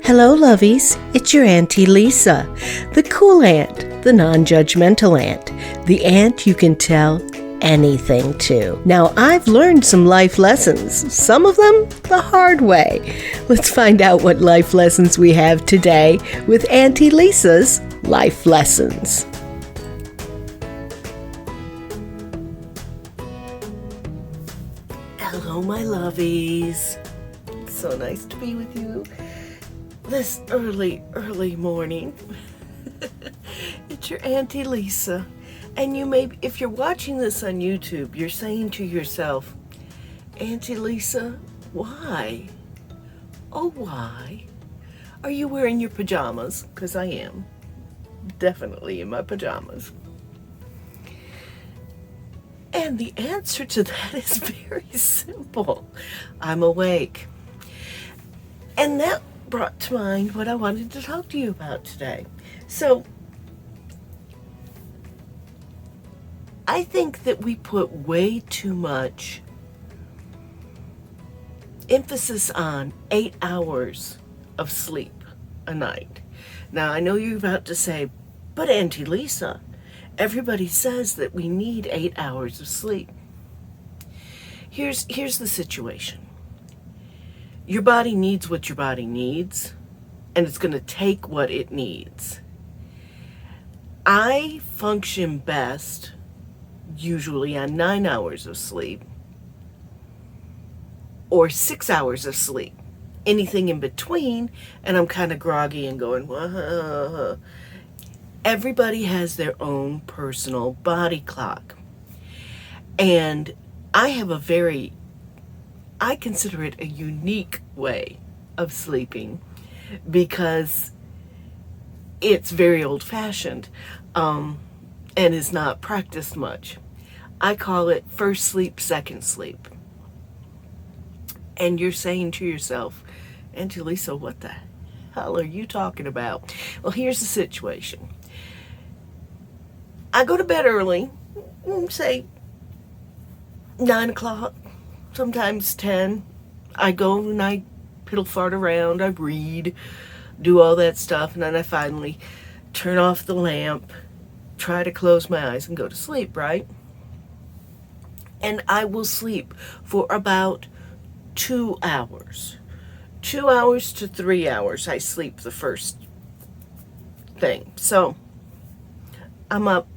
Hello, lovies. It's your Auntie Lisa, the cool aunt, the non-judgmental aunt, the aunt you can tell anything to. Now, I've learned some life lessons, some of them the hard way. Let's find out what life lessons we have today with Auntie Lisa's Life Lessons. Hello, my lovies. So nice to be with you this early morning. It's your Auntie Lisa. And you may, if you're watching this on YouTube, you're saying to yourself, Auntie Lisa, why? Oh, why? Are you wearing your pajamas? Because I am. Definitely in my pajamas. And the answer to that is very simple. I'm awake. And that brought to mind what I wanted to talk to you about today. So, I think that we put way too much emphasis on 8 hours of sleep a night. Now, I know you're about to say, but Auntie Lisa, everybody says that we need 8 hours of sleep. Here's the situation. Your body needs what your body needs, and it's going to take what it needs. I function best usually on 9 hours of sleep or 6 hours of sleep. Anything in between, and I'm kind of groggy and going, whoa. Everybody has their own personal body clock. And I have I consider it a unique way of sleeping because it's very old-fashioned and is not practiced much. I call it first sleep, second sleep. And you're saying to yourself, Auntie Lisa, what the hell are you talking about? Well, here's the situation. I go to bed early, say 9 o'clock, sometimes 10. I go and I piddle fart around, I read, do all that stuff, and then I finally turn off the lamp, try to close my eyes and go to sleep, right? And I will sleep for about 2 hours. 2 hours to 3 hours I sleep the first thing. So I'm up,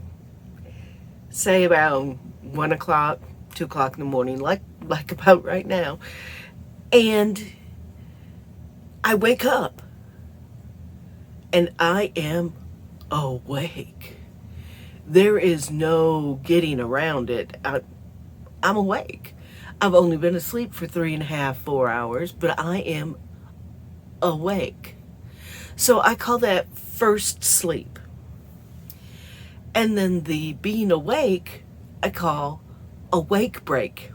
say around 1 o'clock, 2 o'clock in the morning, like about right now. And I wake up and I am awake. There is no getting around it. I'm awake. I've only been asleep for 3.5, 4 hours, but I am awake. So I call that first sleep. And then the being awake, I call awake break.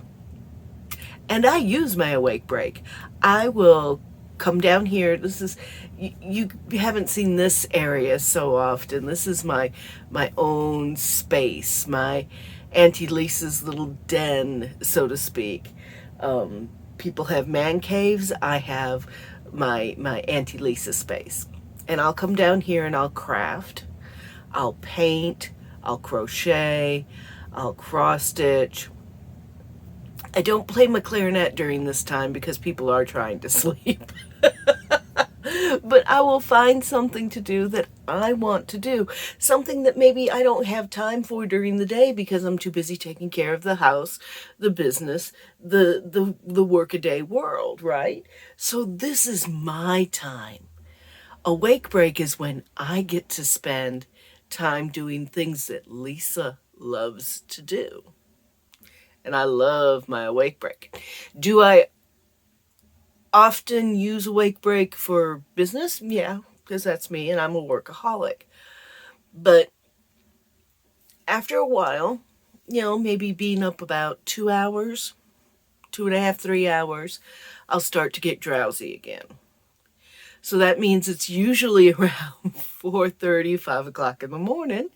And I use my awake break. I will come down here. This is, you haven't seen this area so often. This is my own space, my Auntie Lisa's little den, so to speak. People have man caves. I have my Auntie Lisa space. And I'll come down here and I'll craft. I'll paint. I'll crochet. I'll cross stitch. I don't play my clarinet during this time because people are trying to sleep. But I will find something to do that I want to do. Something that maybe I don't have time for during the day because I'm too busy taking care of the house, the business, the workaday world, right? So this is my time. Awake break is when I get to spend time doing things that Lisa loves to do. And I love my awake break. Do I often use awake break for business? Yeah, because that's me and I'm a workaholic. But after a while, maybe being up about 2 hours, 2.5, 3 hours, I'll start to get drowsy again. So that means it's usually around 4:30, 5 o'clock in the morning.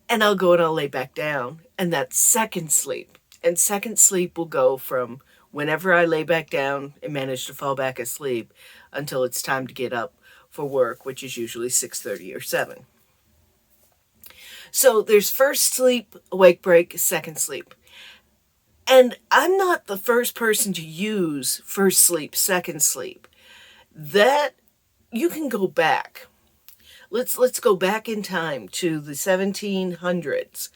And I'll go and I'll lay back down. And that's second sleep. And second sleep will go from Whenever I lay back down and manage to fall back asleep until it's time to get up for work, which is usually 6:30 or 7. So there's first sleep, awake break, second sleep. And I'm not the first person to use first sleep, second sleep. That you can go back. Let's go back in time to the 1700s.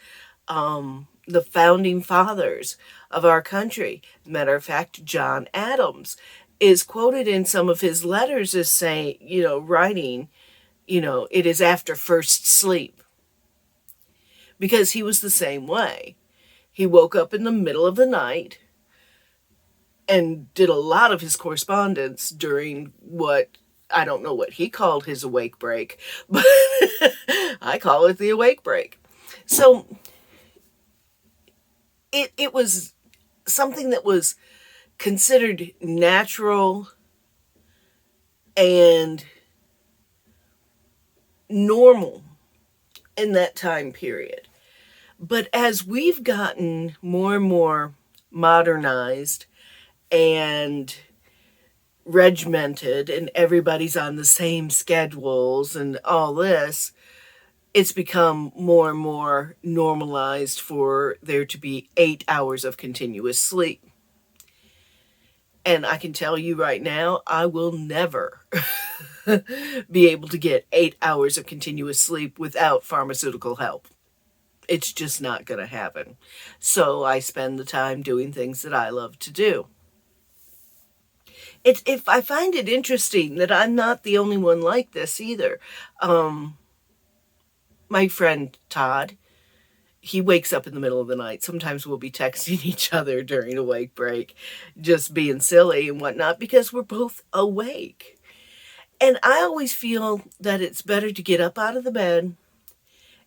The founding fathers of our country. Matter of fact, John Adams is quoted in some of his letters as saying, writing, it is after first sleep. Because he was the same way. He woke up in the middle of the night and did a lot of his correspondence during what, I don't know what he called his awake break, but I call it the awake break. So it was something that was considered natural and normal in that time period. But as we've gotten more and more modernized and regimented and everybody's on the same schedules and all this, it's become more and more normalized for there to be 8 hours of continuous sleep. And I can tell you right now, I will never be able to get 8 hours of continuous sleep without pharmaceutical help. It's just not going to happen. So I spend the time doing things that I love to do. If I find it interesting that I'm not the only one like this either. My friend Todd, he wakes up in the middle of the night. Sometimes we'll be texting each other during a wake break, just being silly and whatnot, because we're both awake. And I always feel that it's better to get up out of the bed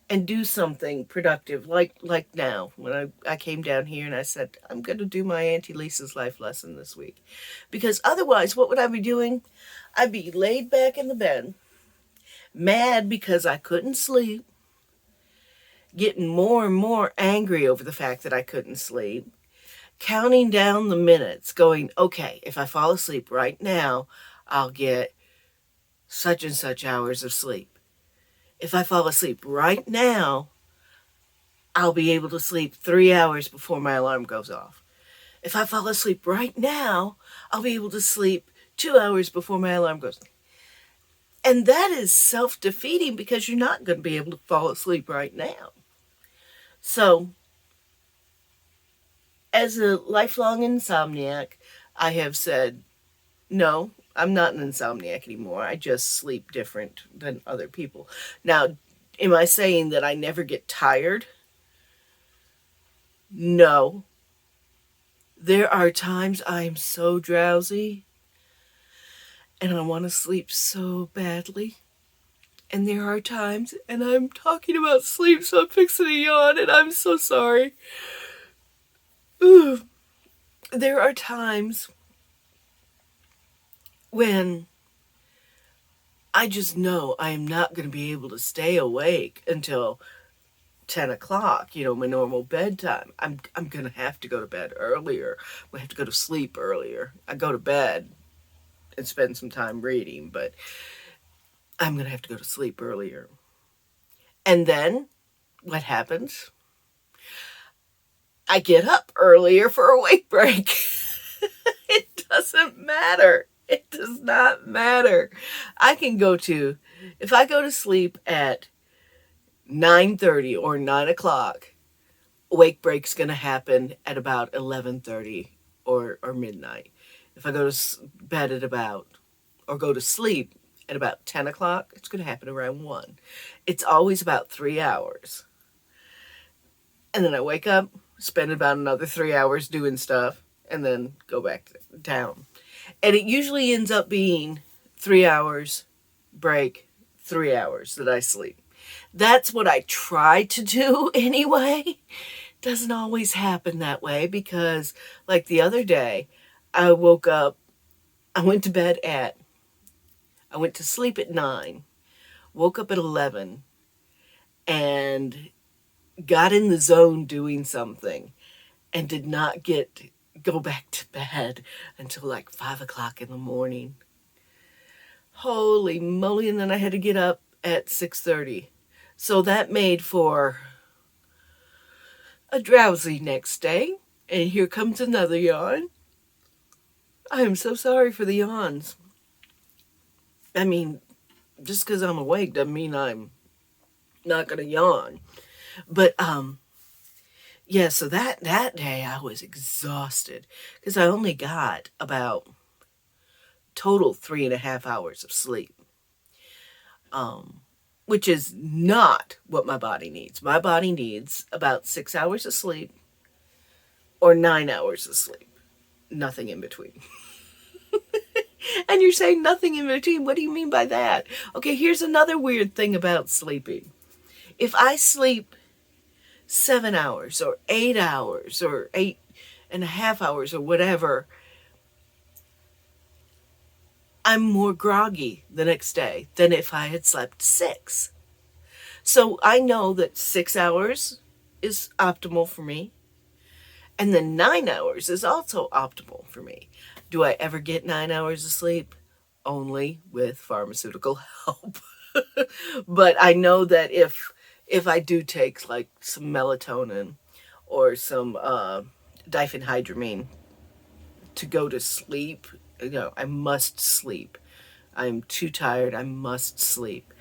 and do something productive, like now, when I came down here and I said, I'm going to do my Auntie Lisa's life lesson this week. Because otherwise, what would I be doing? I'd be laid back in the bed, mad because I couldn't sleep, getting more and more angry over the fact that I couldn't sleep, counting down the minutes, going, okay, if I fall asleep right now, I'll get such and such hours of sleep. If I fall asleep right now, I'll be able to sleep 3 hours before my alarm goes off. If I fall asleep right now, I'll be able to sleep 2 hours before my alarm goes off. And that is self-defeating because you're not going to be able to fall asleep right now. So, as a lifelong insomniac, I have said, no, I'm not an insomniac anymore. I just sleep different than other people. Now, am I saying that I never get tired? No. There are times I am so drowsy and I want to sleep so badly. And there are times, and I'm talking about sleep, so I'm fixing to yawn, and I'm so sorry. Ooh. There are times when I just know I am not going to be able to stay awake until 10 o'clock, my normal bedtime. I'm going to have to go to bed earlier. I'm going to have to go to sleep earlier. I go to bed and spend some time reading, but I'm going to have to go to sleep earlier. And then what happens? I get up earlier for a wake break. It doesn't matter. It does not matter. If I go to sleep at 9:30 or 9 o'clock, wake break's going to happen at about 11:30 or midnight. If I go to bed go to sleep at about 10 o'clock, it's going to happen around 1. It's always about 3 hours. And then I wake up, spend about another 3 hours doing stuff, and then go back down. And it usually ends up being 3 hours, break, 3 hours that I sleep. That's what I try to do anyway. Doesn't always happen that way because, like the other day, I woke up, I went to sleep at 9, woke up at 11, and got in the zone doing something and did not get go back to bed until like 5 o'clock in the morning. Holy moly, and then I had to get up at 6:30. So that made for a drowsy next day. And here comes another yawn. I am so sorry for the yawns. I mean, just because I'm awake doesn't mean I'm not going to yawn. But, yeah, so that day I was exhausted because I only got about total 3.5 hours of sleep, which is not what my body needs. My body needs about 6 hours of sleep or 9 hours of sleep. Nothing in between. And you're saying nothing in between. What do you mean by that? Okay, here's another weird thing about sleeping. If I sleep 7 hours or 8 hours or 8.5 hours or whatever, I'm more groggy the next day than if I had slept 6. So I know that 6 hours is optimal for me. And then 9 hours is also optimal for me. Do I ever get 9 hours of sleep? Only with pharmaceutical help. But I know that if I do take like some melatonin or some diphenhydramine to go to sleep, I must sleep. I'm too tired. I must sleep.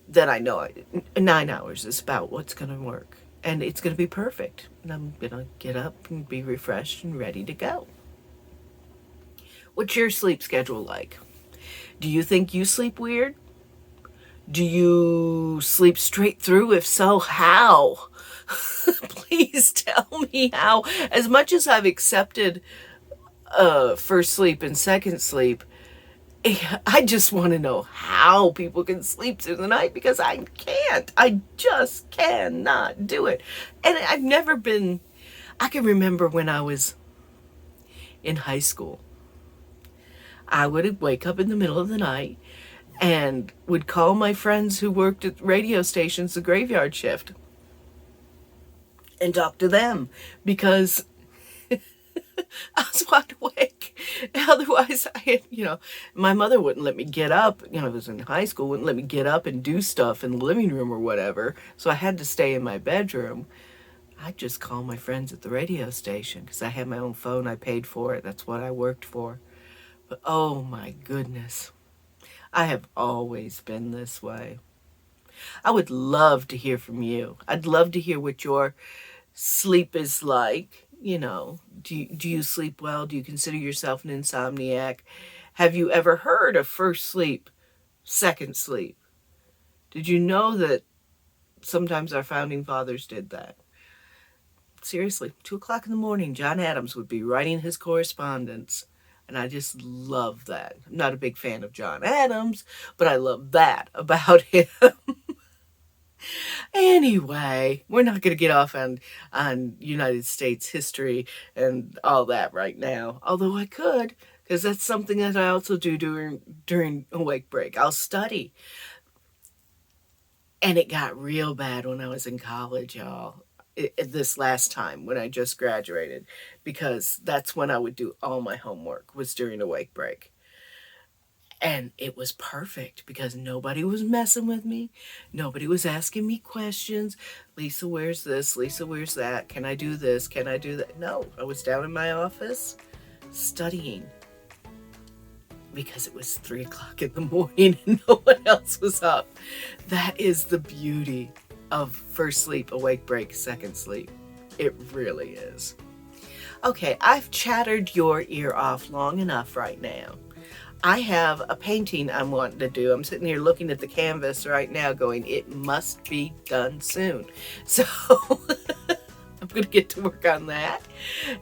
Then I know 9 hours is about what's going to work. And it's going to be perfect. And I'm going to get up and be refreshed and ready to go. What's your sleep schedule like? Do you think you sleep weird? Do you sleep straight through? If so, how? Please tell me how. As much as I've accepted first sleep and second sleep, I just want to know how people can sleep through the night because I can't. I just cannot do it. And I've never been, I can remember when I was in high school, I would wake up in the middle of the night and would call my friends who worked at radio stations, the graveyard shift, and talk to them because I was wide awake. Otherwise, my mother wouldn't let me get up. I was in high school, wouldn't let me get up and do stuff in the living room or whatever. So I had to stay in my bedroom. I'd just call my friends at the radio station because I had my own phone. I paid for it. That's what I worked for. But oh my goodness, I have always been this way. I would love to hear from you. I'd love to hear what your sleep is like. Do you sleep well? Do you consider yourself an insomniac? Have you ever heard of first sleep, second sleep? Did you know that sometimes our founding fathers did that? Seriously, 2 o'clock in the morning, John Adams would be writing his correspondence. And I just love that. I'm not a big fan of John Adams, but I love that about him. Anyway, we're not going to get off on United States history and all that right now. Although I could, because that's something that I also do during awake break. I'll study. And it got real bad when I was in college, y'all. This last time when I just graduated, because that's when I would do all my homework, was during awake break. And it was perfect because nobody was messing with me. Nobody was asking me questions. Lisa, where's this? Lisa, where's that? Can I do this? Can I do that? No, I was down in my office studying because it was 3 o'clock in the morning and no one else was up. That is the beauty of first sleep, awake break, second sleep. It really is. Okay, I've chattered your ear off long enough right now. I have a painting I'm wanting to do. I'm sitting here looking at the canvas right now going, it must be done soon. So I'm going to get to work on that.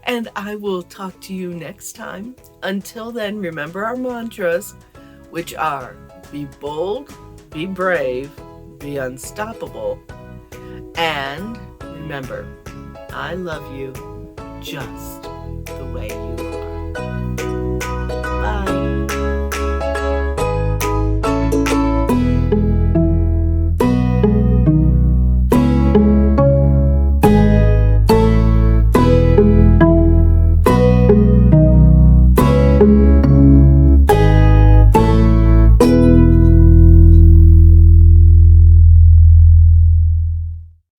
And I will talk to you next time. Until then, remember our mantras, which are be bold, be brave, be unstoppable. And remember, I love you just the way you